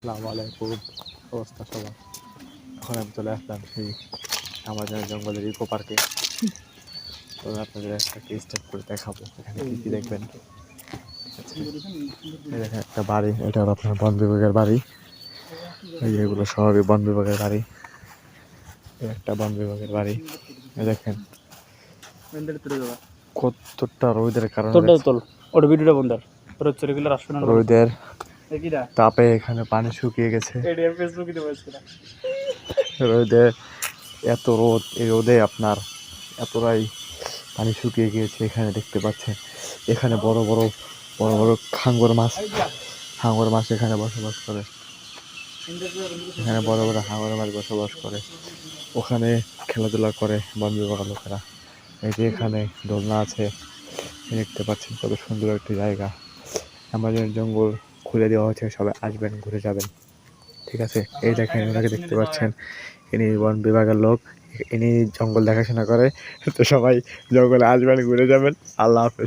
আসসালামু আলাইকুম, অবস্থা সবার। এখন আমি চলে আসলাম সেই আমাদের জঙ্গলের ইকো পার্কে। তো আপনাদের একটা স্টার্ট করে দেখাবো এখানে কী কী দেখবেন। এই দেখেন একটা বাড়ি, এটা হলো আপনার বন বিভাগের বাড়ি। এই যে এগুলো সবই বন বিভাগের বাড়ি। এই একটা বন বিভাগের বাড়ি। এই দেখেন কতটা রোদের কারণে রোদের তাপে এখানে পানি শুকিয়ে গেছে। রোদে এত রোদ, এই রোদে আপনার এতটাই পানি শুকিয়ে গিয়েছে। এখানে দেখতে পাচ্ছেন এখানে বড় বড় হাঙর মাছ এখানে বসবাস করে। এখানে বড় বড় হাঙর মাছ বসবাস করে, ওখানে খেলাধুলা করে বন বিভাগের লোকেরা। এই যে এখানে দোলনা আছে, দেখতে পাচ্ছেন কত সুন্দর একটি জায়গা। আমাজন জঙ্গল খুলে দেওয়া হয়েছে, সবাই আসবেন, ঘুরে যাবেন। ঠিক আছে, এই দেখেন ওনাকে দেখতে পাচ্ছেন, ইনি বন বিভাগের লোক, ইনি জঙ্গল দেখাশোনা করে। তো সবাই জঙ্গলে আসবেন, ঘুরে যাবেন। আল্লাহ হাফেজ।